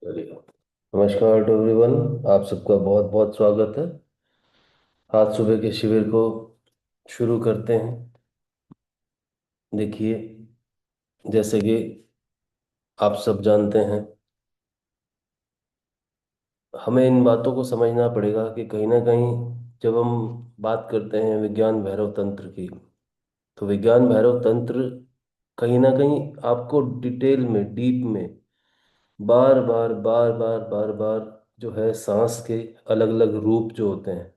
चलिए। नमस्कार to everyone. आप सबका बहुत बहुत स्वागत है। आज सुबह के शिविर को शुरू करते हैं। देखिए, जैसे कि आप सब जानते हैं, हमें इन बातों को समझना पड़ेगा कि कहीं ना कहीं जब हम बात करते हैं विज्ञान भैरव तंत्र की, तो विज्ञान भैरव तंत्र कहीं ना कहीं आपको डिटेल में, डीप में, बार बार बार बार बार बार जो है सांस के अलग अलग रूप जो होते हैं,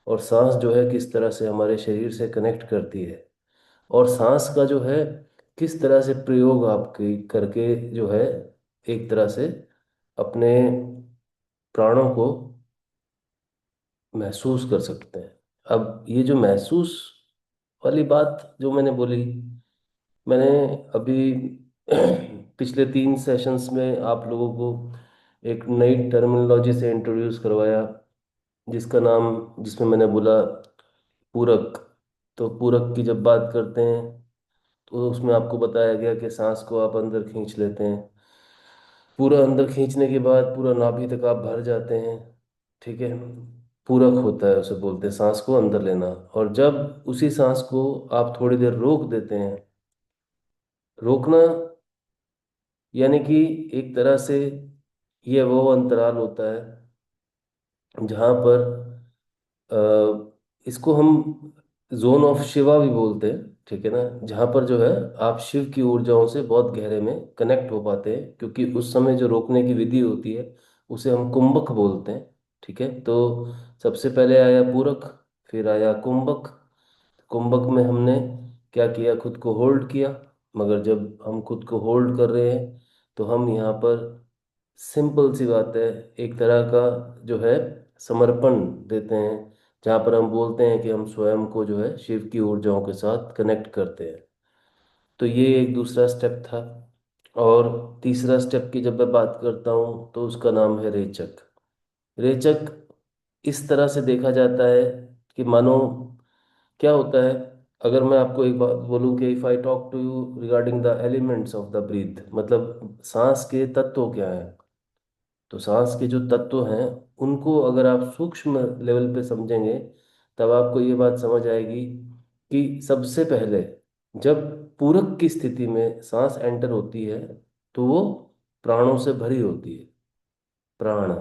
और सांस जो है किस तरह से हमारे शरीर से कनेक्ट करती है, और सांस का जो है किस तरह से प्रयोग आपके करके जो है एक तरह से अपने प्राणों को महसूस कर सकते हैं। अब ये जो महसूस वाली बात जो मैंने बोली, मैंने अभी पिछले 3 सेशंस में आप लोगों को एक नई टर्मिनोलॉजी से इंट्रोड्यूस करवाया, जिसका नाम, जिसमें मैंने बोला पूरक। तो पूरक की जब बात करते हैं तो उसमें आपको बताया गया कि सांस को आप अंदर खींच लेते हैं, पूरा अंदर खींचने के बाद पूरा नाभि तक आप भर जाते हैं। ठीक है, पूरक होता है, उसे बोलते हैं सांस को अंदर लेना। और जब उसी सांस को आप थोड़ी देर रोक देते हैं, रोकना यानी कि एक तरह से ये वो अंतराल होता है जहाँ पर इसको हम जोन ऑफ शिवा भी बोलते हैं। ठीक है ना, जहाँ पर जो है आप शिव की ऊर्जाओं से बहुत गहरे में कनेक्ट हो पाते हैं, क्योंकि उस समय जो रोकने की विधि होती है उसे हम कुंभक बोलते हैं। ठीक है, तो सबसे पहले आया पूरक, फिर आया कुंभक। कुंभक में हमने क्या किया, खुद को होल्ड किया। मगर जब हम खुद को होल्ड कर रहे हैं तो हम यहाँ पर, सिंपल सी बात है, एक तरह का जो है समर्पण देते हैं, जहाँ पर हम बोलते हैं कि हम स्वयं को जो है शिव की ऊर्जाओं के साथ कनेक्ट करते हैं। तो ये एक दूसरा स्टेप था। और तीसरा स्टेप की जब मैं बात करता हूँ तो उसका नाम है रेचक। रेचक इस तरह से देखा जाता है कि मानो क्या होता है, अगर मैं आपको एक बात बोलूं कि if I talk to you regarding the elements of the breath, मतलब सांस के तत्व क्या हैं, तो सांस के जो तत्व हैं उनको अगर आप सूक्ष्म लेवल पे समझेंगे, तब आपको ये बात समझ आएगी कि सबसे पहले जब पूरक की स्थिति में सांस एंटर होती है तो वो प्राणों से भरी होती है। प्राण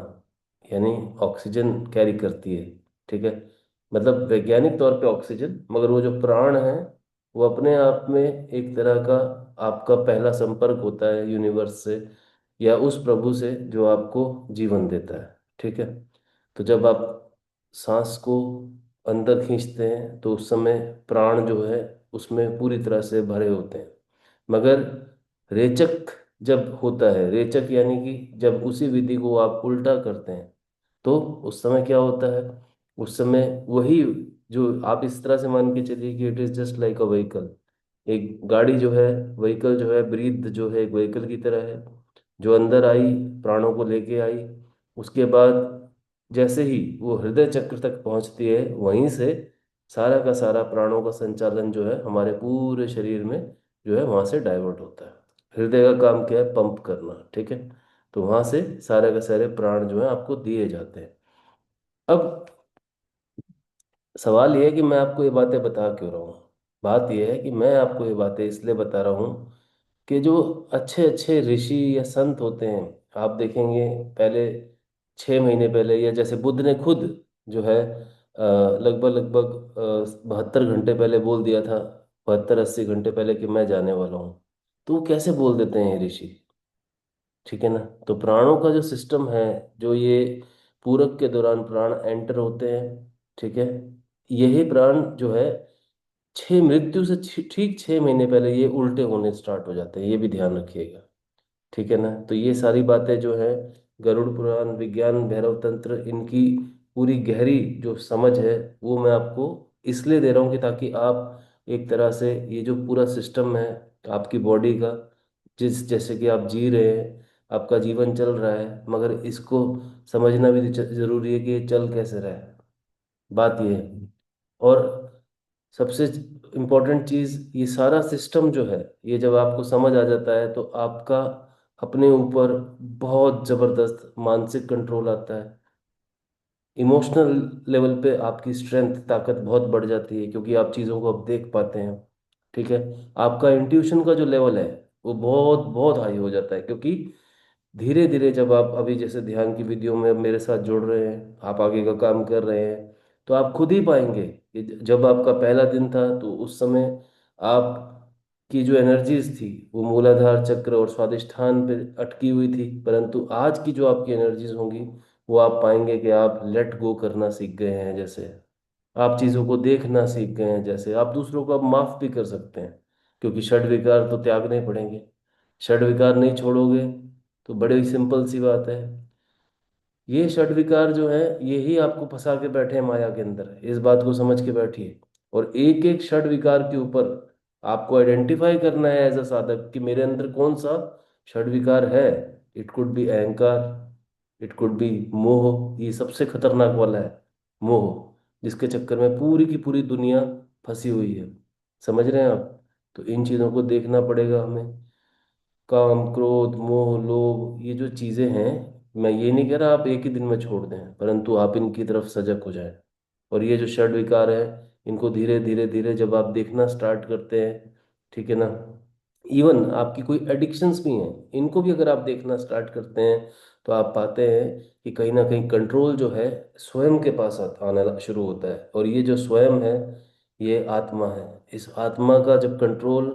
यानी ऑक्सीजन कैरी करती है। ठीक है, मतलब वैज्ञानिक तौर पे ऑक्सीजन, मगर वो जो प्राण है वो अपने आप में एक तरह का आपका पहला संपर्क होता है यूनिवर्स से, या उस प्रभु से जो आपको जीवन देता है। ठीक है, तो जब आप सांस को अंदर खींचते हैं तो उस समय प्राण जो है उसमें पूरी तरह से भरे होते हैं। मगर रेचक जब होता है, रेचक यानी कि जब उसी विधि को आप उल्टा करते हैं, तो उस समय क्या होता है, उस समय वही, जो आप इस तरह से मान के चलिए कि it is just like a vehicle. एक गाड़ी जो है, व्हीकल जो है, ब्रीथ जो है एक व्हीकल की तरह है, जो अंदर आई, प्राणों को लेके आई। उसके बाद जैसे ही वो हृदय चक्र तक पहुंचती है, वहीं से सारा का सारा प्राणों का संचालन जो है हमारे पूरे शरीर में जो है वहां से डाइवर्ट होता है। हृदय का काम क्या है, पंप करना। ठीक है, तो वहां से सारे के सारे प्राण जो है आपको दिए जाते हैं। अब सवाल ये है कि मैं आपको ये बातें बता क्यों रहा हूँ। बात यह है कि मैं आपको ये बातें इसलिए बता रहा हूँ कि जो अच्छे अच्छे ऋषि या संत होते हैं, आप देखेंगे पहले 6 महीने पहले, या जैसे बुद्ध ने खुद जो है लगभग लगभग 72 घंटे पहले बोल दिया था, 72-80 घंटे पहले, कि मैं जाने वाला हूँ। तो वो कैसे बोल देते हैं ये ऋषि। ठीक है ना, तो प्राणों का जो सिस्टम है, जो ये पूरक के दौरान प्राण एंटर होते हैं, ठीक है, यही प्राण जो है छह मृत्यु से ठीक 6 महीने पहले ये उल्टे होने स्टार्ट हो जाते हैं, ये भी ध्यान रखिएगा। ठीक है ना, तो ये सारी बातें जो है गरुड़ पुराण, विज्ञान भैरव तंत्र, इनकी पूरी गहरी जो समझ है वो मैं आपको इसलिए दे रहा हूँ कि ताकि आप एक तरह से ये जो पूरा सिस्टम है आपकी बॉडी का, जिस जैसे कि आप जी रहे हैं, आपका जीवन चल रहा है, मगर इसको समझना भी जरूरी है कि ये चल कैसे रहा है। बात ये है। और सबसे इम्पोर्टेंट चीज़, ये सारा सिस्टम जो है, ये जब आपको समझ आ जाता है तो आपका अपने ऊपर बहुत जबरदस्त मानसिक कंट्रोल आता है। इमोशनल लेवल पे आपकी स्ट्रेंथ, ताकत बहुत बढ़ जाती है, क्योंकि आप चीज़ों को अब देख पाते हैं। ठीक है। आपका इंट्यूशन का जो लेवल है वो बहुत बहुत हाई हो जाता है, क्योंकि धीरे धीरे जब आप अभी जैसे ध्यान की विधियों में अब मेरे साथ जुड़ रहे हैं, आप आगे का काम कर रहे हैं, तो आप खुद ही पाएंगे कि जब आपका पहला दिन था तो उस समय आप की जो एनर्जीज थी वो मूलाधार चक्र और स्वादिष्ठान पे अटकी हुई थी, परंतु आज की जो आपकी एनर्जीज होंगी वो आप पाएंगे कि आप लेट गो करना सीख गए हैं, जैसे आप चीज़ों को देखना सीख गए हैं, जैसे आप दूसरों को अब माफ भी कर सकते हैं, क्योंकि षड विकार तो त्यागने पड़ेंगे। षड विकार नहीं छोड़ोगे तो बड़ी सिंपल सी बात है, ये षड विकार जो है यही आपको फंसा के बैठे हैं माया के अंदर, इस बात को समझ के बैठिए। और एक एक षड विकार के ऊपर आपको आइडेंटिफाई करना है एज अ साधक कि मेरे अंदर कौन सा षड विकार है। इट कुड बी अहंकार, इट कुड बी मोह, ये सबसे खतरनाक वाला है, मोह, जिसके चक्कर में पूरी की पूरी दुनिया फंसी हुई है। समझ रहे हैं आप? तो इन चीज़ों को देखना पड़ेगा हमें। काम, क्रोध, मोह, लोभ, ये जो चीजें हैं, मैं ये नहीं कह रहा आप एक ही दिन में छोड़ दें, परंतु आप इनकी तरफ सजग हो जाएं। और ये जो षड विकार है, इनको धीरे धीरे धीरे जब आप देखना स्टार्ट करते हैं, ठीक है ना, इवन आपकी कोई एडिक्शंस भी हैं, इनको भी अगर आप देखना स्टार्ट करते हैं, तो आप पाते हैं कि कहीं ना कहीं कंट्रोल जो है स्वयं के पास आना शुरू होता है। और ये जो स्वयं है ये आत्मा है। इस आत्मा का जब कंट्रोल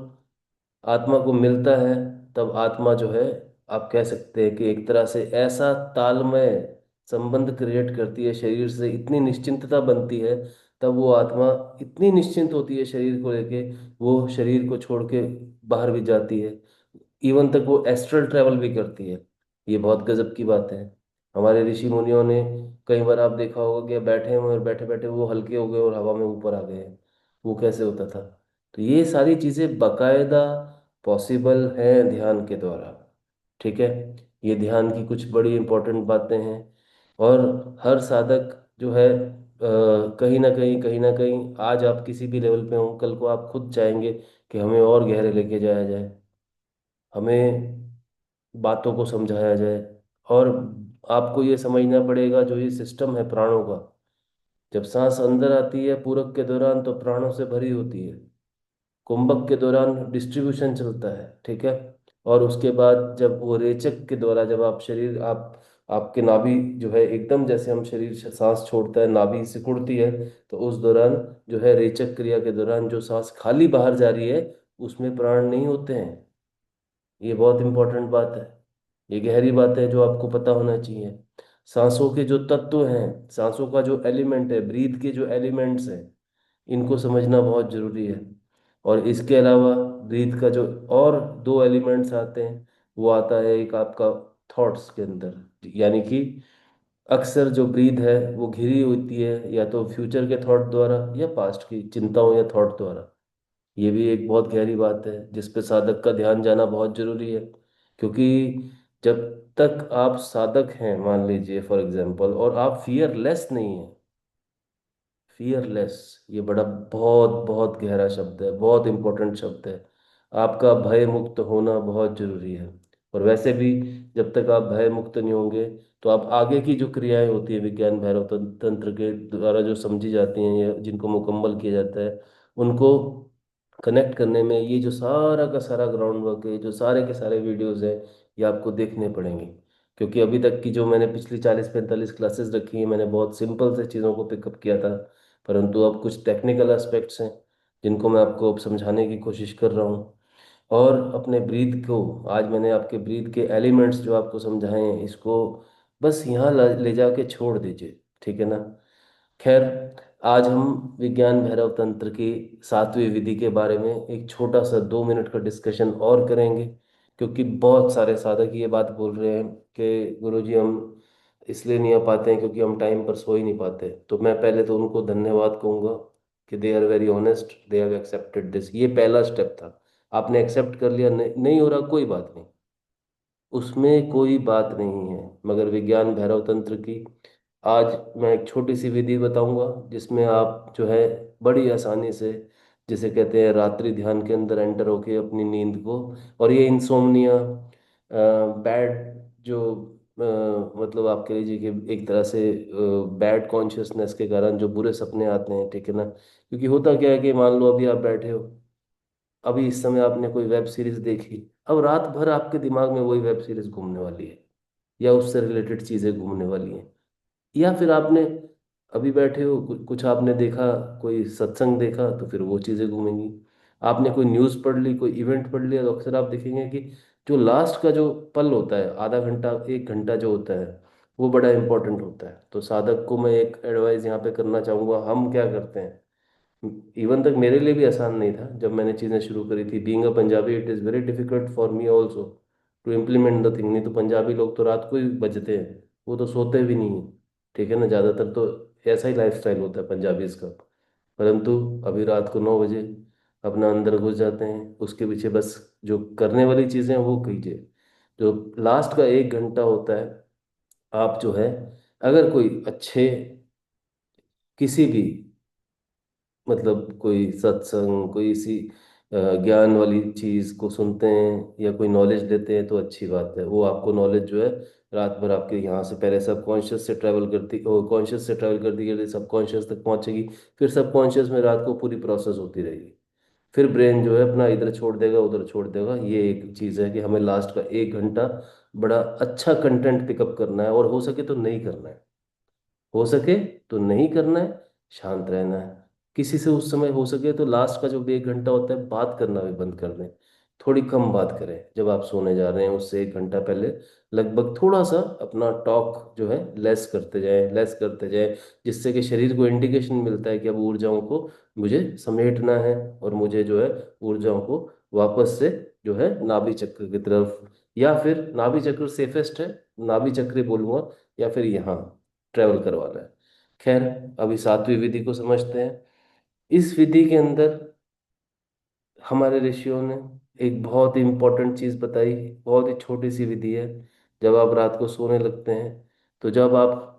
आत्मा को मिलता है, तब आत्मा जो है, आप कह सकते हैं कि एक तरह से ऐसा तालमय संबंध क्रिएट करती है शरीर से, इतनी निश्चिंतता बनती है, तब वो आत्मा इतनी निश्चिंत होती है शरीर को लेके, वो शरीर को छोड़ के बाहर भी जाती है, इवन तक वो एस्ट्रल ट्रैवल भी करती है। ये बहुत गजब की बात है। हमारे ऋषि मुनियों ने कई बार आप देखा होगा कि बैठे हुए और बैठे बैठे वो हल्के हो गए और हवा में ऊपर आ गए हैं। वो कैसे होता था? तो ये सारी चीजें बाकायदा पॉसिबल है ध्यान के द्वारा। ठीक है। ये ध्यान की कुछ बड़ी इंपॉर्टेंट बातें हैं। और हर साधक जो है कहीं ना कहीं आज आप किसी भी लेवल पे हो, कल को आप खुद चाहेंगे कि हमें और गहरे लेके जाया जाए, हमें बातों को समझाया जाए। और आपको ये समझना पड़ेगा जो ये सिस्टम है प्राणों का, जब सांस अंदर आती है पूरक के दौरान तो प्राणों से भरी होती है, कुंभक के दौरान डिस्ट्रीब्यूशन चलता है, ठीक है। और उसके बाद जब वो रेचक के द्वारा, जब आप शरीर आप आपके नाभि जो है एकदम जैसे हम शरीर सांस छोड़ता है नाभि सिकुड़ती है, तो उस दौरान जो है रेचक क्रिया के दौरान जो सांस खाली बाहर जा रही है उसमें प्राण नहीं होते हैं। ये बहुत इंपॉर्टेंट बात है, ये गहरी बात है जो आपको पता होना चाहिए। सांसों के जो तत्व हैं, सांसों का जो एलिमेंट है, ब्रीथ के जो एलिमेंट्स हैं, इनको समझना बहुत जरूरी है। और इसके अलावा ब्रीथ का जो और दो एलिमेंट्स आते हैं, वो आता है एक आपका थॉट्स के अंदर, यानी कि अक्सर जो ब्रीथ है वो घिरी होती है या तो फ्यूचर के थॉट द्वारा या पास्ट की चिंताओं या थॉट द्वारा। ये भी एक बहुत गहरी बात है जिस पे साधक का ध्यान जाना बहुत जरूरी है, क्योंकि जब तक आप साधक हैं, मान लीजिए फॉर एग्जांपल, और आप फियरलेस नहीं है, फियरलेस, ये बड़ा बहुत बहुत गहरा शब्द है, बहुत इंपॉर्टेंट शब्द है। आपका भय मुक्त होना बहुत जरूरी है। और वैसे भी जब तक आप भय मुक्त नहीं होंगे, तो आप आगे की जो क्रियाएं होती है विज्ञान भैरव तंत्र के द्वारा जो समझी जाती हैं या जिनको मुकम्मल किया जाता है, उनको कनेक्ट करने में ये जो सारा का सारा ग्राउंड वर्क है, जो सारे के सारे वीडियोस हैं, ये आपको देखने पड़ेंगे। क्योंकि अभी तक की जो मैंने पिछली 40-45 क्लासेस रखी हैं, मैंने बहुत सिंपल से चीज़ों को पिकअप किया था, परंतु अब कुछ टेक्निकल एस्पेक्ट्स हैं जिनको मैं आपको अब समझाने की कोशिश कर रहा हूँ। और अपने ब्रीथ को, आज मैंने आपके ब्रीथ के एलिमेंट्स जो आपको समझाए हैं, इसको बस यहाँ ले जाके छोड़ दीजिए, ठीक है ना। खैर, आज हम विज्ञान भैरव तंत्र की 7वीं विधि के बारे में एक छोटा सा 2 मिनट का डिस्कशन और करेंगे, क्योंकि बहुत सारे साधक ये बात बोल रहे हैं कि गुरुजी हम इसलिए नहीं आ पाते हैं क्योंकि हम टाइम पर सो ही नहीं पाते। तो मैं पहले तो उनको धन्यवाद कहूँगा कि they are very honest, they have accepted this. ये पहला स्टेप था, आपने एक्सेप्ट कर लिया, नहीं हो रहा कोई बात नहीं, उसमें कोई बात नहीं है। मगर विज्ञान भैरव तंत्र की आज मैं एक छोटी सी विधि बताऊंगा जिसमें आप जो है बड़ी आसानी से, जिसे कहते हैं रात्रि ध्यान के अंदर एंटर होके अपनी नींद को, और ये इंसोम्निया बैड जो मतलब आप कह लीजिए कि एक तरह से बैड कॉन्शियसनेस के कारण जो बुरे सपने आते हैं, ठीक है ना। क्योंकि होता क्या है कि मान लो अभी आप बैठे हो, अभी इस समय आपने कोई वेब सीरीज देखी, अब रात भर आपके दिमाग में वही वेब सीरीज घूमने वाली है, या उससे रिलेटेड चीजें घूमने वाली हैं। या फिर आपने अभी बैठे हो, कुछ आपने देखा, कोई सत्संग देखा, तो फिर वो चीजें घूमेंगी। आपने कोई न्यूज़ पढ़ ली, कोई इवेंट पढ़ लिया, तो अक्सर आप देखेंगे कि जो लास्ट का जो पल होता है, आधा घंटा 1 घंटा जो होता है, वो बड़ा इंपॉर्टेंट होता है। तो साधक को मैं एक एडवाइस यहाँ पे करना चाहूँगा। हम क्या करते हैं, इवन तक मेरे लिए भी आसान नहीं था जब मैंने चीज़ें शुरू करी थी। Being a Punjabi, it is very difficult for me also to implement the thing. नहीं तो पंजाबी लोग तो रात को ही बजते हैं, वो तो सोते भी नहीं है, ठीक है ना। ज़्यादातर तो ऐसा ही लाइफस्टाइल होता है पंजाबीज का। परंतु अभी रात को 9 बजे अपना अंदर घुस जाते हैं, उसके पीछे बस जो करने वाली चीज़ें हैं वो कीजिए। जो लास्ट का 1 घंटा होता है, आप जो है, अगर कोई अच्छे किसी भी मतलब कोई सत्संग, कोई इसी ज्ञान वाली चीज को सुनते हैं या कोई नॉलेज लेते हैं तो अच्छी बात है। वो आपको नॉलेज जो है रात भर आपके यहाँ से पहले सबकॉन्शियस से ट्रैवल करती, कॉन्शियस से ट्रैवल करती करती सबकॉन्शियस तक पहुंचेगी। फिर सबकॉन्शियस में रात को पूरी प्रोसेस होती रहेगी। फिर ब्रेन जो है अपना इधर छोड़ देगा, उधर छोड़ देगा। ये एक चीज़ है कि हमें लास्ट का 1 घंटा बड़ा अच्छा कंटेंट पिकअप करना है, और हो सके तो नहीं करना है। हो सके तो नहीं करना है, शांत रहना है। किसी से उस समय हो सके तो लास्ट का जो 1 घंटा होता है, बात करना भी बंद कर दें। थोड़ी कम बात करें जब आप सोने जा रहे हैं, उससे 1 घंटा पहले लगभग थोड़ा सा अपना टॉक जो है लेस करते जाएं, लेस करते जाएं। जिससे कि शरीर को इंडिकेशन मिलता है कि अब ऊर्जाओं को मुझे समेटना है, और मुझे जो है ऊर्जाओं को वापस से जो है नाभि चक्र की तरफ, या फिर नाभि चक्र सेफेस्ट है, नाभि चक्र ही बोलूंगा, या फिर यहाँ ट्रेवल करवाना है। खैर, अभी 7वीं विधि को समझते हैं। इस विधि के अंदर हमारे ऋषियों ने एक बहुत ही इंपॉर्टेंट चीज बताई। बहुत ही छोटी सी विधि है। जब आप रात को सोने लगते हैं, तो जब आप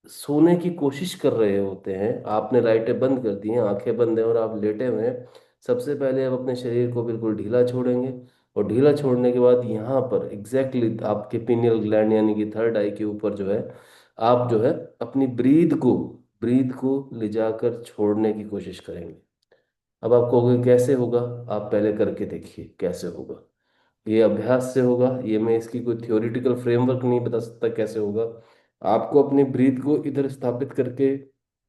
सोने की कोशिश कर रहे होते हैं, आपने लाइटें बंद कर दी हैं, आंखें बंद हैं और आप लेटे हुए हैं, सबसे पहले आप अपने शरीर को बिल्कुल ढीला छोड़ेंगे। और ढीला छोड़ने के बाद यहाँ पर एग्जैक्टली आपके पिनियल ग्लैंड यानी कि थर्ड आई के ऊपर जो है, आप जो है अपनी ब्रीद को ले जाकर छोड़ने की कोशिश करेंगे। अब आप कहोगे कैसे होगा, आप पहले करके देखिए कैसे होगा। ये अभ्यास से होगा, ये मैं इसकी कोई थ्योरेटिकल फ्रेमवर्क नहीं बता सकता कैसे होगा। आपको अपनी ब्रीथ को इधर स्थापित करके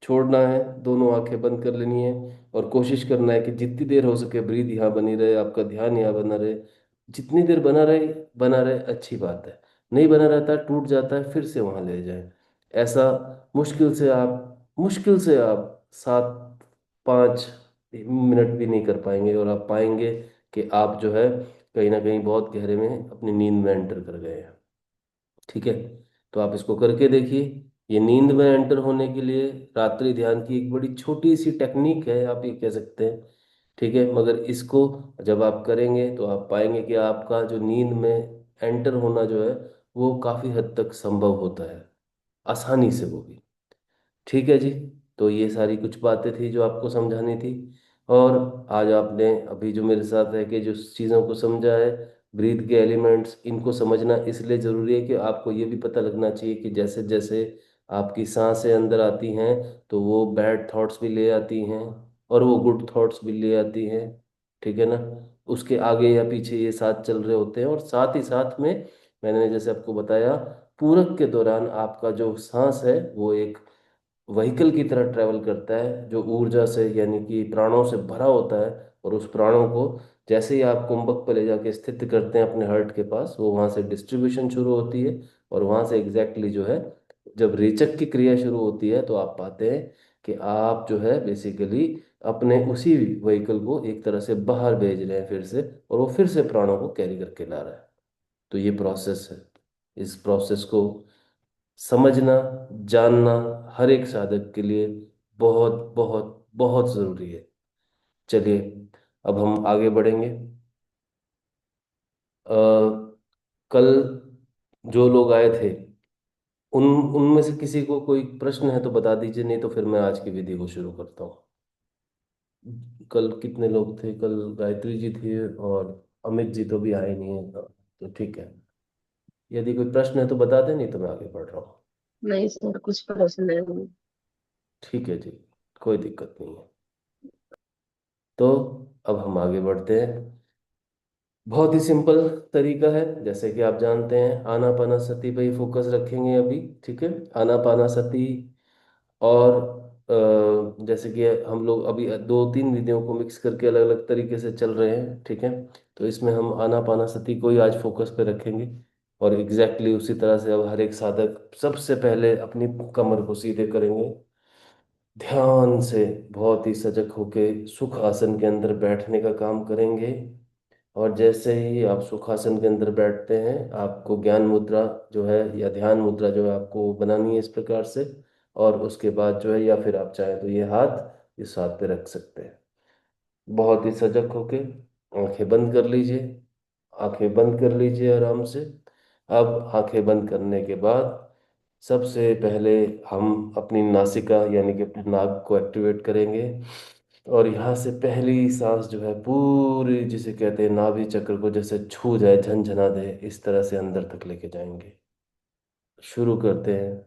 छोड़ना है, दोनों आंखें बंद कर लेनी है, और कोशिश करना है कि जितनी देर हो सके ब्रीथ यहाँ बनी रहे, आपका ध्यान यहाँ बना रहे। जितनी देर बना रहे अच्छी बात है। नहीं बना रहता, टूट जाता है, फिर से वहां ले जाए। ऐसा मुश्किल से आप 7 5 मिनट भी नहीं कर पाएंगे, और आप पाएंगे कि आप जो है कहीं ना कहीं बहुत गहरे में अपनी नींद में एंटर कर गए हैं। ठीक है, तो आप इसको करके देखिए। ये नींद में एंटर होने के लिए रात्रि ध्यान की एक बड़ी छोटी सी टेक्निक है, आप ये कह सकते हैं। ठीक है, मगर इसको जब आप करेंगे तो आप पाएंगे कि आपका जो नींद में एंटर होना जो है, वो काफी हद तक संभव होता है, आसानी से वो भी। ठीक है जी। तो ये सारी कुछ बातें थी जो आपको समझानी थी। और आज आपने अभी जो मेरे साथ रह के जो चीज़ों को समझा है, ब्रीथ के एलिमेंट्स, इनको समझना इसलिए ज़रूरी है कि आपको ये भी पता लगना चाहिए कि जैसे जैसे आपकी सांसें अंदर आती हैं, तो वो बैड थॉट्स भी ले आती हैं, और वो गुड थॉट्स भी ले आती हैं। ठीक है ना। उसके आगे या पीछे ये साथ चल रहे होते हैं, और साथ ही साथ में मैंने जैसे आपको बताया, पूरक के दौरान आपका जो सांस है वो एक व्हीकल की तरह ट्रैवल करता है, जो ऊर्जा से यानी कि प्राणों से भरा होता है। और उस प्राणों को जैसे ही आप कुंभक पर ले जाके स्थित करते हैं अपने हार्ट के पास, वो वहाँ से डिस्ट्रीब्यूशन शुरू होती है। और वहाँ से एग्जैक्टली जो है, जब रेचक की क्रिया शुरू होती है, तो आप पाते हैं कि आप जो है बेसिकली अपने उसी व्हीकल को एक तरह से बाहर भेज रहे हैं फिर से, और वो फिर से प्राणों को कैरी करके ला रहा है। तो ये प्रोसेस है। इस प्रोसेस को समझना, जानना हर एक साधक के लिए बहुत बहुत बहुत जरूरी है। चलिए, अब हम आगे बढ़ेंगे। कल जो लोग आए थे, उन उनमें से किसी को कोई प्रश्न है तो बता दीजिए, नहीं तो फिर मैं आज की विधि को शुरू करता हूँ। कल कितने लोग थे? कल गायत्री जी थे, और अमित जी तो भी आए नहीं है। तो ठीक है, यदि कोई प्रश्न है तो बता दें, नहीं तो मैं आगे बढ़ रहा हूँ। नहीं सर, कुछ प्रश्न नहीं। ठीक है जी, कोई दिक्कत नहीं है। तो अब हम आगे बढ़ते हैं। बहुत ही सिंपल तरीका है, जैसे कि आप जानते हैं, आनापानासति पे ही फोकस रखेंगे अभी। ठीक है, आनापानासति। और जैसे कि हम लोग अभी दो तीन विधियों को मिक्स करके अलग अलग तरीके से चल रहे हैं, ठीक है। तो इसमें हम आनापानासति को ही आज फोकस पे रखेंगे। और एग्जैक्टली उसी तरह से अब हर एक साधक सबसे पहले अपनी कमर को सीधे करेंगे, ध्यान से, बहुत ही सजग होके सुख आसन के अंदर बैठने का काम करेंगे। और जैसे ही आप सुखासन के अंदर बैठते हैं, आपको ज्ञान मुद्रा जो है या ध्यान मुद्रा जो है आपको बनानी है इस प्रकार से। और उसके बाद जो है, या फिर आप चाहें तो ये हाथ इस हाथ पे रख सकते हैं। बहुत ही सजग होके आंखें बंद कर लीजिए। आंखें बंद कर लीजिए आराम से। अब आंखें बंद करने के बाद सबसे पहले हम अपनी नासिका यानी कि अपने नाक को एक्टिवेट करेंगे। और यहाँ से पहली सांस जो है पूरी, जिसे कहते हैं नाभि चक्र को जैसे छू जाए, झनझना दे, इस तरह से अंदर तक लेके जाएंगे। शुरू करते हैं,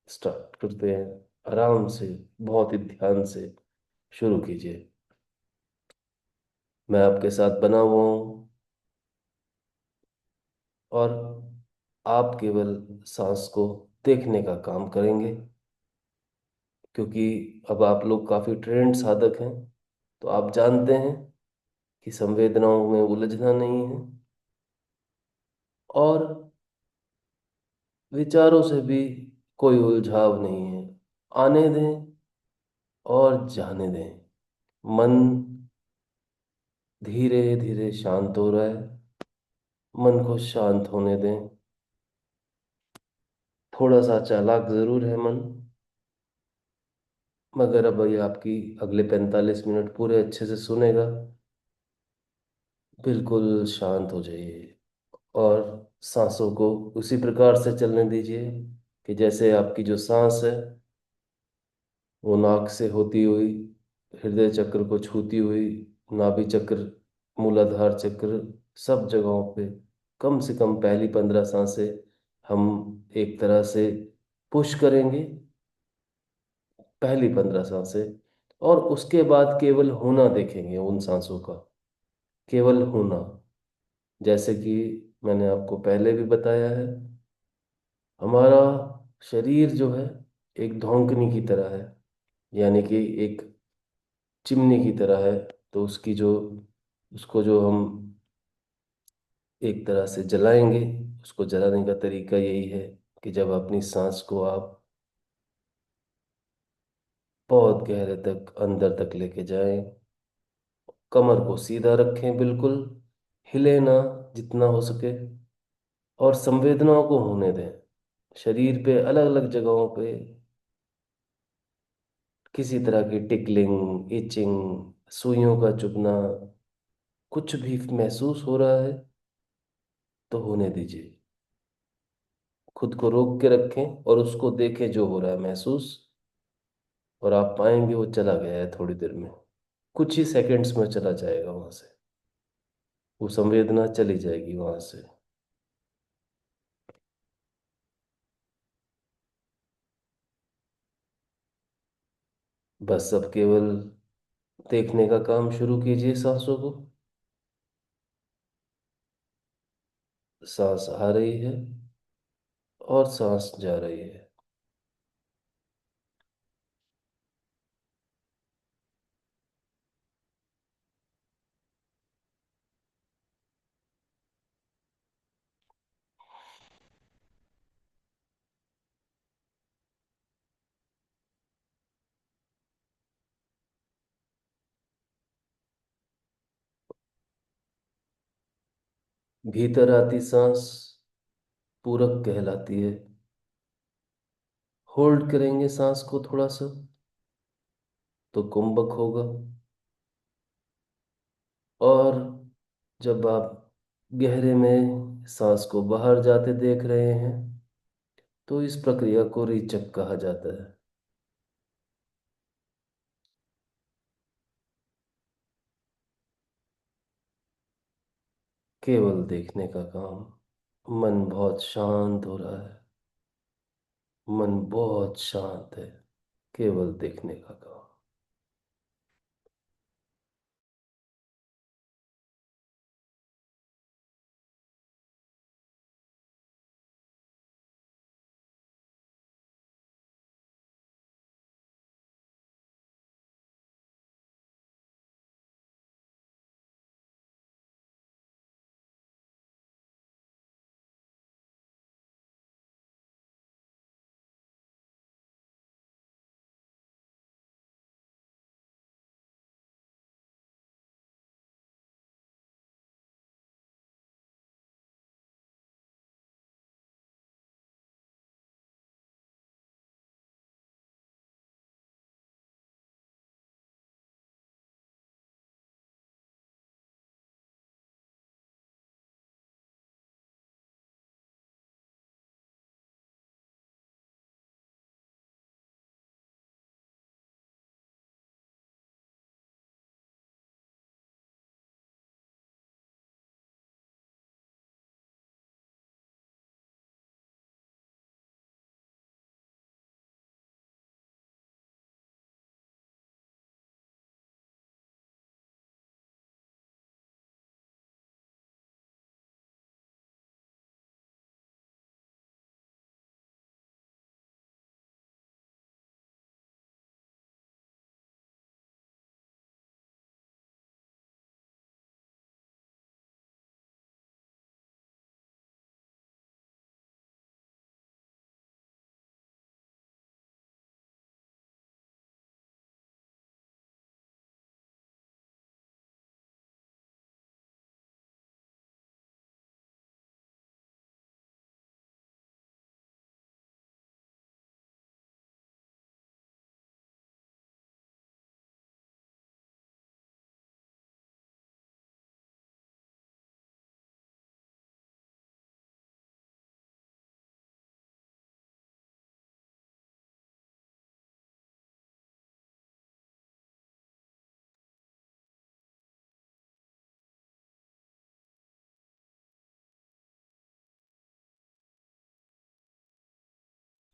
स्टार्ट करते हैं आराम से, बहुत ही ध्यान से शुरू कीजिए। मैं आपके साथ बना हुआ हूँ। और आप केवल सांस को देखने का काम करेंगे, क्योंकि अब आप लोग काफी ट्रेंड साधक हैं। तो आप जानते हैं कि संवेदनाओं में उलझना नहीं है, और विचारों से भी कोई उलझाव नहीं है। आने दें और जाने दें। मन धीरे धीरे शांत हो रहा है। मन को शांत होने दें। थोड़ा सा चालाक जरूर है मन, मगर अब ये आपकी अगले 45 मिनट पूरे अच्छे से सुनेगा। बिल्कुल शांत हो जाइए। और सांसों को उसी प्रकार से चलने दीजिए कि जैसे आपकी जो सांस है वो नाक से होती हुई हृदय चक्र को छूती हुई, नाभि चक्र, मूलाधार चक्र, सब जगहों पे कम से कम पहली 15 सांसें हम एक तरह से पुश करेंगे। पहली 15 सांसें। और उसके बाद केवल होना देखेंगे उन सांसों का, केवल होना। जैसे कि मैंने आपको पहले भी बताया है, हमारा शरीर जो है एक धौंकनी की तरह है, यानी कि एक चिमनी की तरह है। तो उसकी जो, उसको जो हम एक तरह से जलाएंगे, उसको जलाने का तरीका यही है कि जब अपनी सांस को आप बहुत गहरे तक अंदर तक लेके जाएं, कमर को सीधा रखें बिल्कुल, हिले ना जितना हो सके, और संवेदनाओं को होने दें। शरीर पे अलग अलग जगहों पे किसी तरह की टिकलिंग, इचिंग, सुइयों का चुभना, कुछ भी महसूस हो रहा है तो होने दीजिए। खुद को रोक के रखें और उसको देखें जो हो रहा है महसूस। और आप पाएंगे वो चला गया है थोड़ी देर में, कुछ ही सेकंड्स में चला जाएगा वहां से। वो संवेदना चली जाएगी वहां से। बस अब केवल देखने का काम शुरू कीजिए सांसों को। सांस आ रही है और सांस जा रही है। भीतर आती सांस पूरक कहलाती है। होल्ड करेंगे सांस को थोड़ा सा तो कुंभक होगा। और जब आप गहरे में सांस को बाहर जाते देख रहे हैं तो इस प्रक्रिया को रीचक कहा जाता है। केवल देखने का काम। मन बहुत शांत हो रहा है। मन बहुत शांत है। केवल देखने का काम।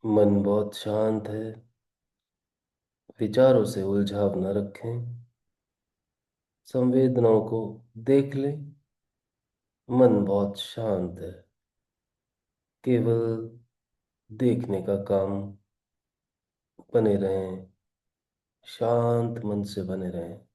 मन बहुत शांत है। विचारों से उलझाव न रखें। संवेदनाओं को देख लें। मन बहुत शांत है। केवल देखने का काम। बने रहें। शांत मन से बने रहें।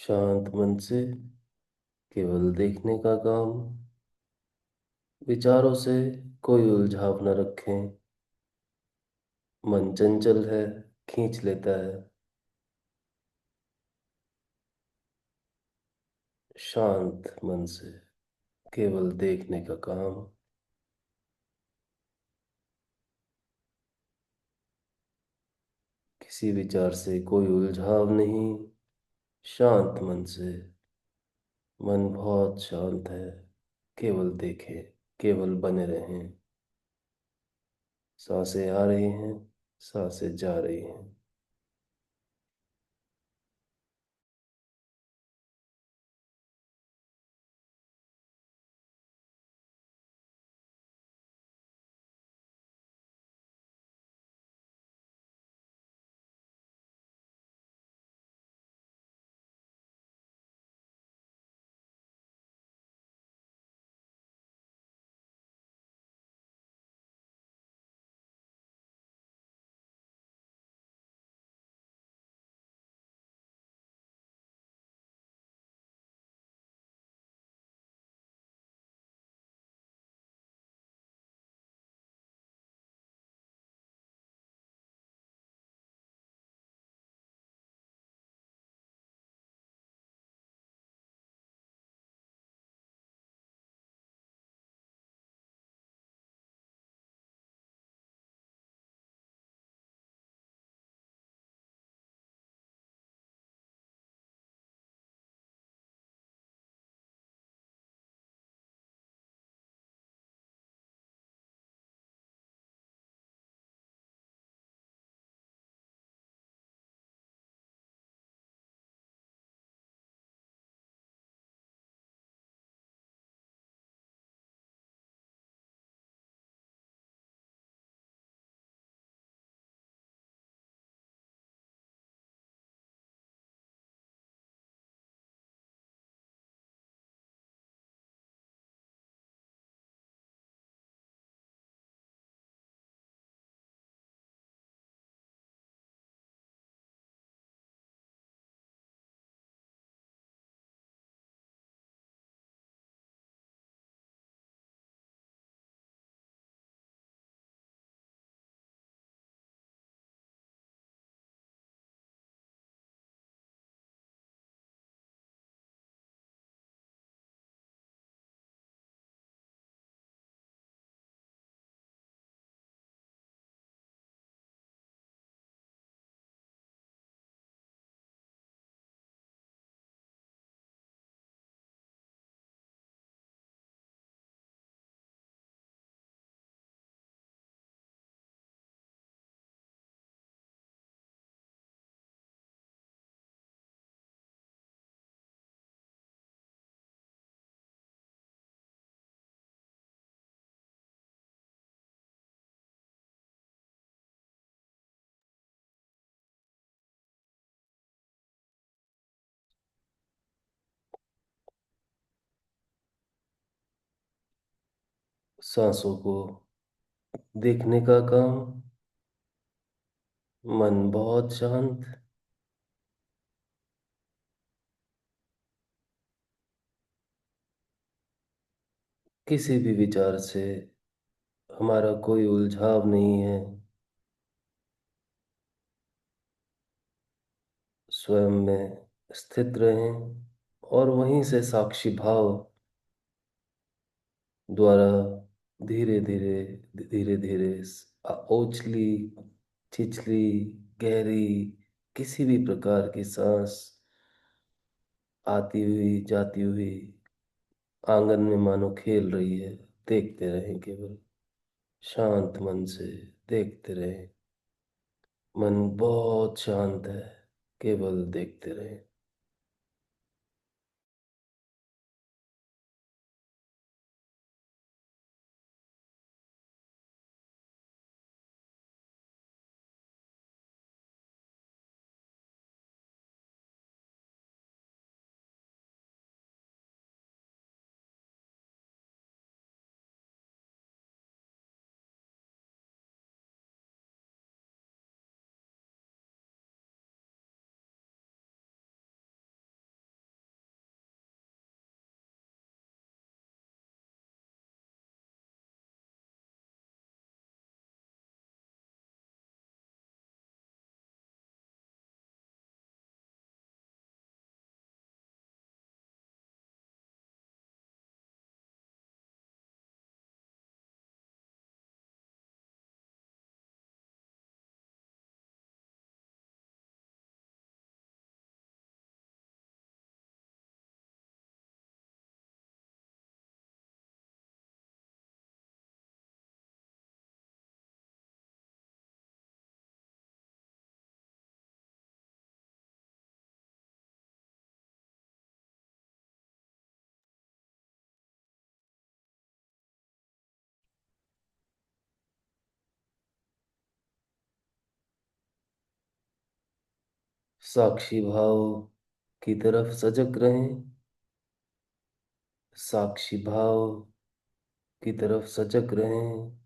शांत मन से केवल देखने का काम। विचारों से कोई उलझाव न रखें। मन चंचल है, खींच लेता है। शांत मन से केवल देखने का काम। किसी विचार से कोई उलझाव नहीं। शांत मन से। मन बहुत शांत है। केवल देखें, केवल बने रहें। सांसें आ रही हैं, सांसें जा रही हैं। सांसों को देखने का काम। मन बहुत शांत। किसी भी विचार से हमारा कोई उलझाव नहीं है। स्वयं में स्थित रहें और वहीं से साक्षी भाव द्वारा धीरे धीरे धीरे धीरे ओछली, छिछली, गहरी किसी भी प्रकार की सांस आती हुई जाती हुई आंगन में मानो खेल रही है। देखते रहें, केवल शांत मन से देखते रहें। मन बहुत शांत है, केवल देखते रहें। साक्षी भाव की तरफ सजग रहें। साक्षी भाव की तरफ सजग रहें।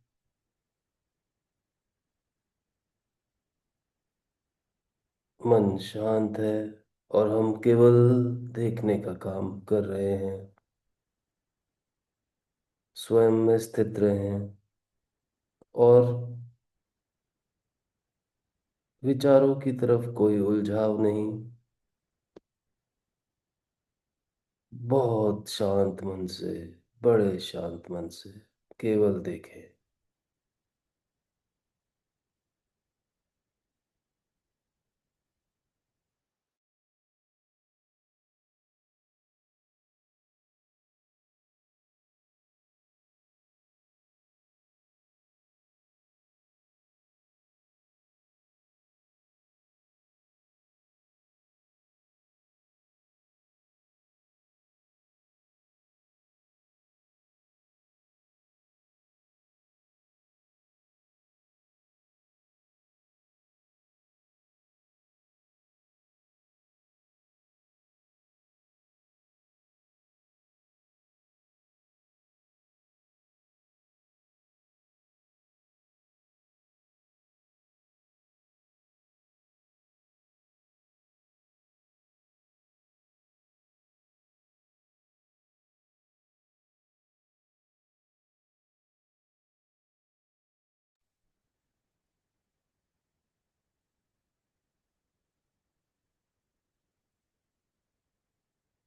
मन शांत है और हम केवल देखने का काम कर रहे हैं। स्वयं में स्थित रहें और विचारों की तरफ कोई उलझाव नहीं। बहुत शांत मन से, बड़े शांत मन से केवल देखें।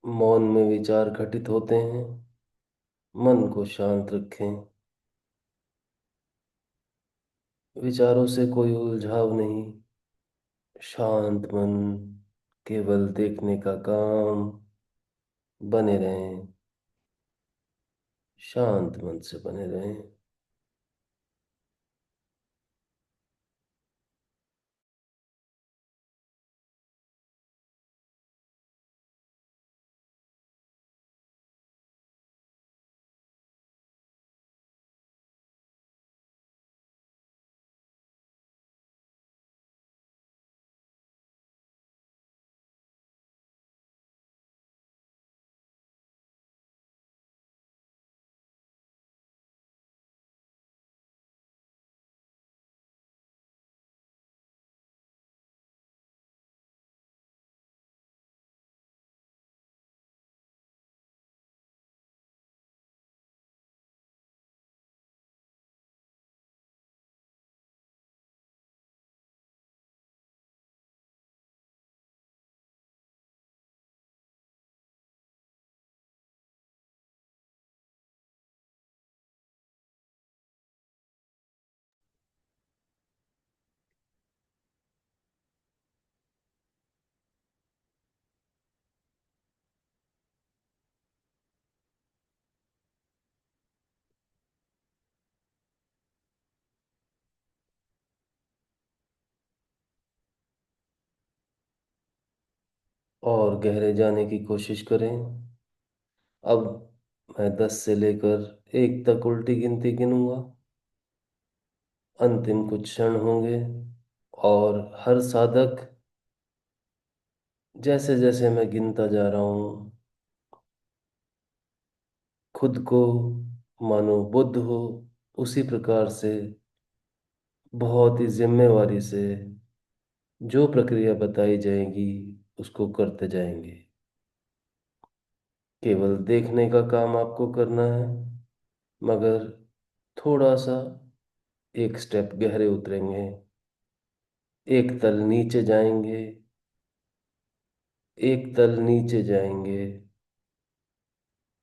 मौन में विचार घटित होते हैं। मन को शांत रखें। विचारों से कोई उलझाव नहीं। शांत मन, केवल देखने का काम। बने रहें। शांत मन से बने रहें। और गहरे जाने की कोशिश करें। अब मैं 10 से लेकर 1 तक उल्टी गिनती गिनूंगा। अंतिम कुछ क्षण होंगे और हर साधक, जैसे जैसे मैं गिनता जा रहा हूँ, खुद को मानो बुद्ध हो उसी प्रकार से बहुत ही जिम्मेवारी से जो प्रक्रिया बताई जाएगी उसको करते जाएंगे। केवल देखने का काम आपको करना है, मगर थोड़ा सा एक स्टेप गहरे उतरेंगे। एक तल नीचे जाएंगे। एक तल नीचे जाएंगे।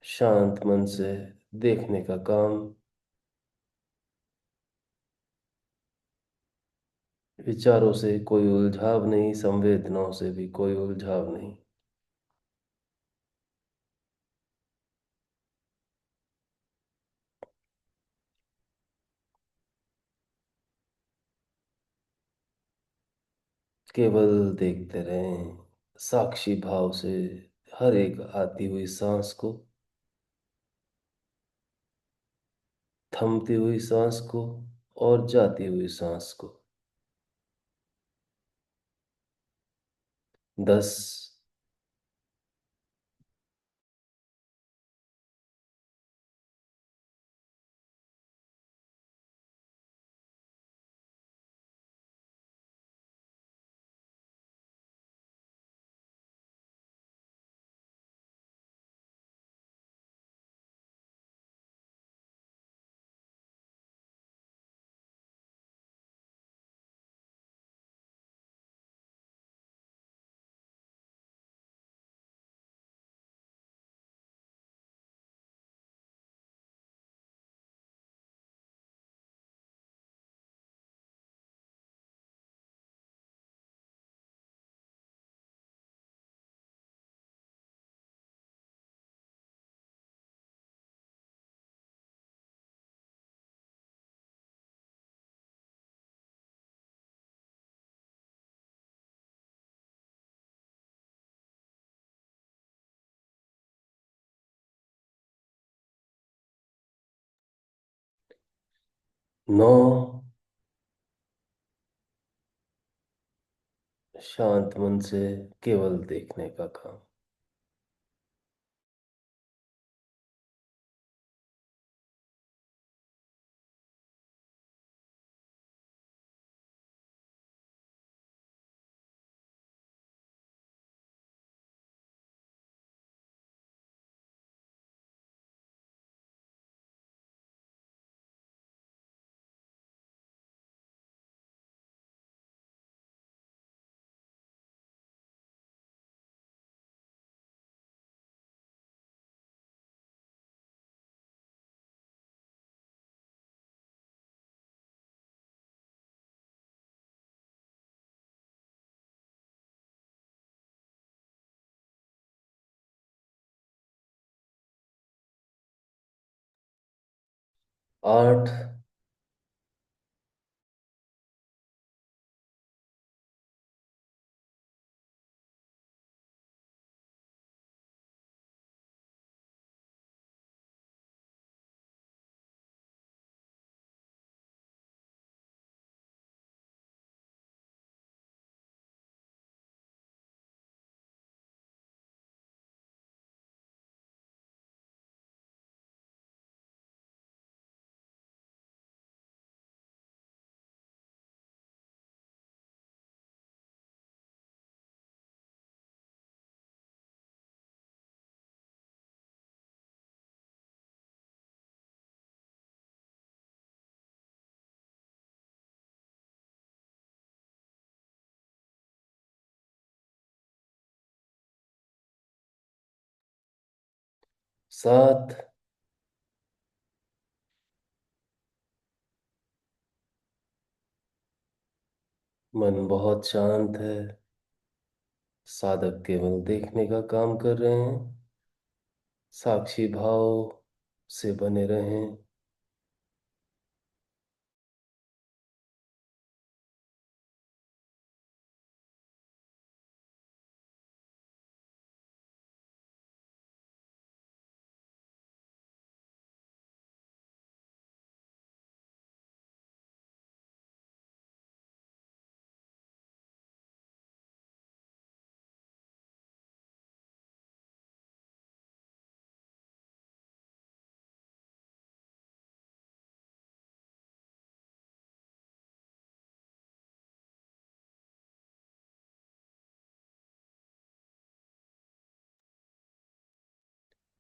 शांत मन से देखने का काम। विचारों से कोई उलझाव नहीं, संवेदनाओं से भी कोई उलझाव नहीं। केवल देखते रहें, साक्षी भाव से हर एक आती हुई सांस को, थमती हुई सांस को और जाती हुई सांस को। 10। 9। शांत मन से केवल देखने का काम। 8।7। मन बहुत शांत है। साधक केवल देखने का काम कर रहे हैं। साक्षी भाव से बने रहें।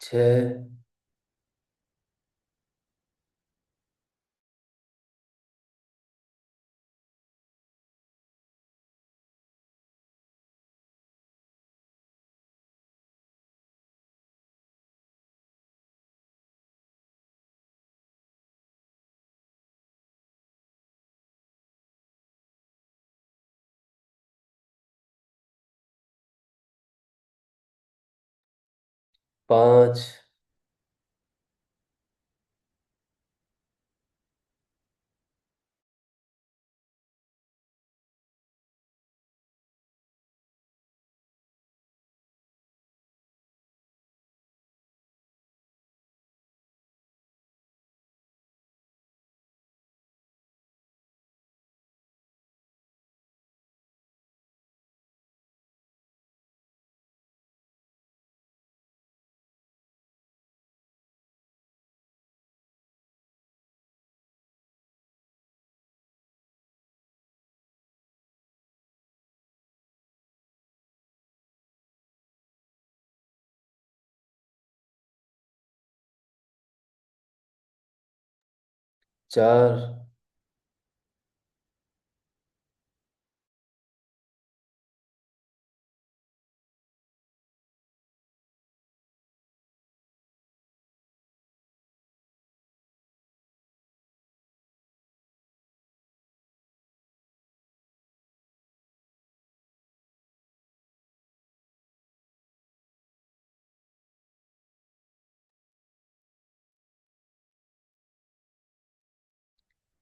छः। पाँच। चार।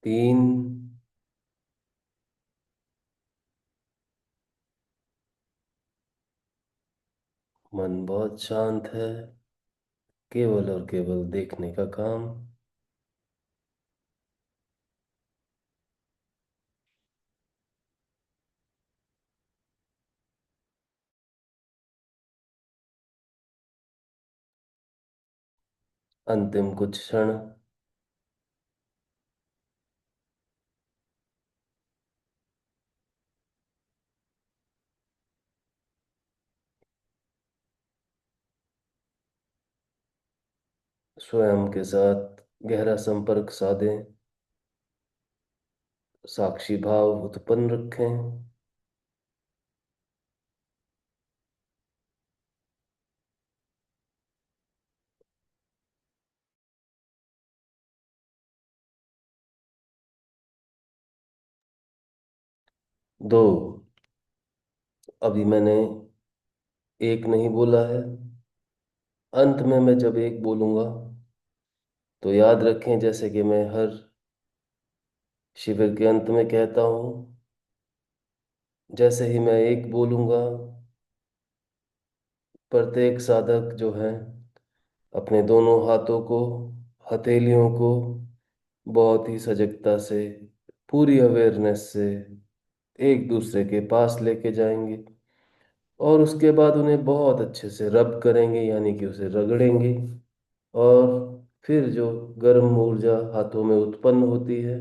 तीन। मन बहुत शांत है, केवल और केवल देखने का काम। अंतिम कुछ क्षण। स्वयं के साथ गहरा संपर्क साधें, साक्षी भाव उत्पन्न रखें। दो। अभी मैंने एक नहीं बोला है। अंत में मैं जब एक बोलूंगा तो याद रखें, जैसे कि मैं हर शिविर के अंत में कहता हूँ, जैसे ही मैं एक बोलूंगा, प्रत्येक साधक जो है अपने दोनों हाथों को, हथेलियों को बहुत ही सजगता से, पूरी अवेयरनेस से एक दूसरे के पास लेके जाएंगे। और उसके बाद उन्हें बहुत अच्छे से रब करेंगे, यानी कि उसे रगड़ेंगे। और फिर जो गर्म ऊर्जा हाथों में उत्पन्न होती है,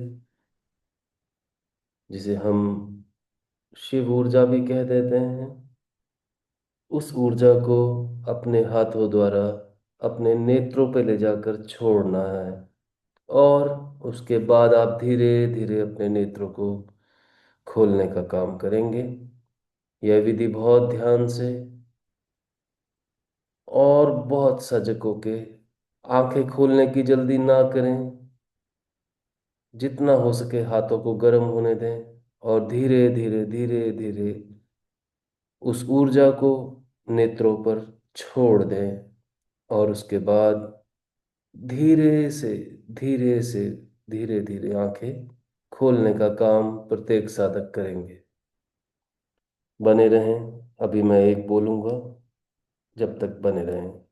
जिसे हम शिव ऊर्जा भी कह देते हैं, उस ऊर्जा को अपने हाथों द्वारा अपने नेत्रों पे ले जाकर छोड़ना है। और उसके बाद आप धीरे धीरे अपने नेत्रों को खोलने का काम करेंगे। यह विधि बहुत ध्यान से और बहुत सजग होके, आंखें खोलने की जल्दी ना करें, जितना हो सके हाथों को गर्म होने दें और धीरे धीरे धीरे धीरे उस ऊर्जा को नेत्रों पर छोड़ दें। और उसके बाद धीरे से धीरे से धीरे धीरे आंखें खोलने का काम प्रत्येक साधक करेंगे। बने रहें, अभी मैं एक बोलूंगा, जब तक बने रहें।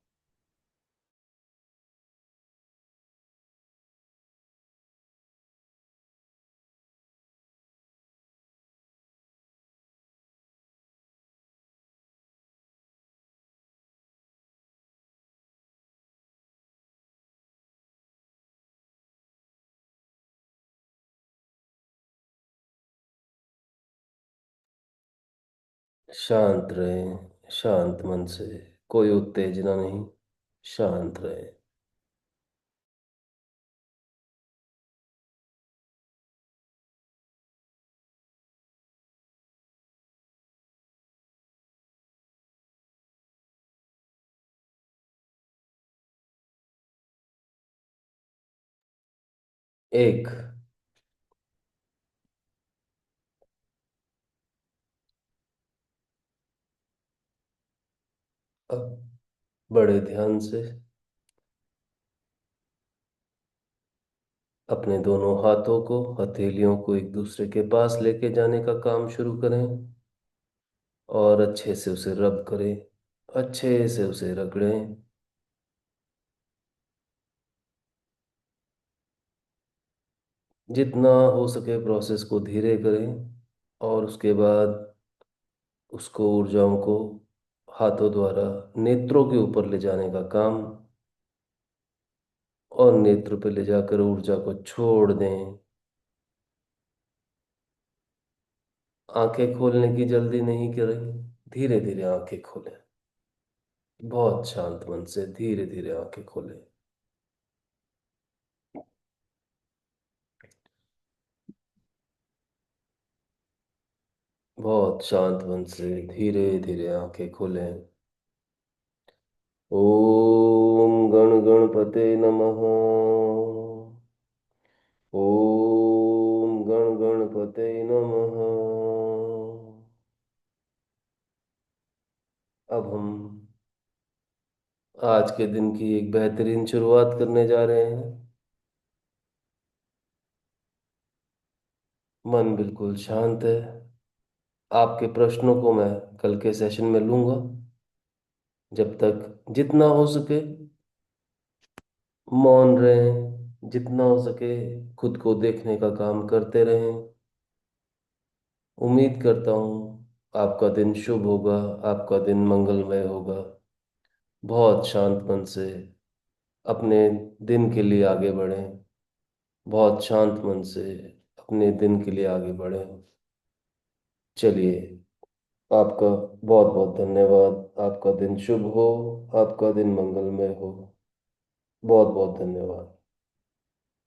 शांत रहें, शांत मन से, कोई उत्तेजना नहीं, शांत रहें। एक। अब बड़े ध्यान से अपने दोनों हाथों को, हथेलियों को एक दूसरे के पास लेके जाने का काम शुरू करें और अच्छे से उसे रब करें, अच्छे से उसे रगड़ें। जितना हो सके प्रोसेस को धीरे करें। और उसके बाद उसको, ऊर्जाओं को हाथों द्वारा नेत्रों के ऊपर ले जाने का काम, और नेत्र पे ले जाकर ऊर्जा को छोड़ दें। आंखें खोलने की जल्दी नहीं करें, धीरे धीरे आंखें खोलें। बहुत शांत मन से धीरे धीरे आंखें खोलें। बहुत शांत मन से धीरे धीरे आंखें खोलें। ओम गण गणपते नमः। ओम गण गणपते नमः। अब हम आज के दिन की एक बेहतरीन शुरुआत करने जा रहे हैं। मन बिल्कुल शांत है। आपके प्रश्नों को मैं कल के सेशन में लूंगा। जब तक जितना हो सके मौन रहें, जितना हो सके खुद को देखने का काम करते रहें। उम्मीद करता हूँ आपका दिन शुभ होगा, आपका दिन मंगलमय होगा। बहुत शांत मन से अपने दिन के लिए आगे बढ़ें। बहुत शांत मन से अपने दिन के लिए आगे बढ़ें। चलिए, आपका बहुत बहुत धन्यवाद। आपका दिन शुभ हो, आपका दिन मंगलमय हो। बहुत बहुत धन्यवाद।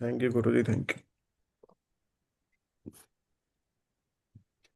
Thank you Guru ji, thank you.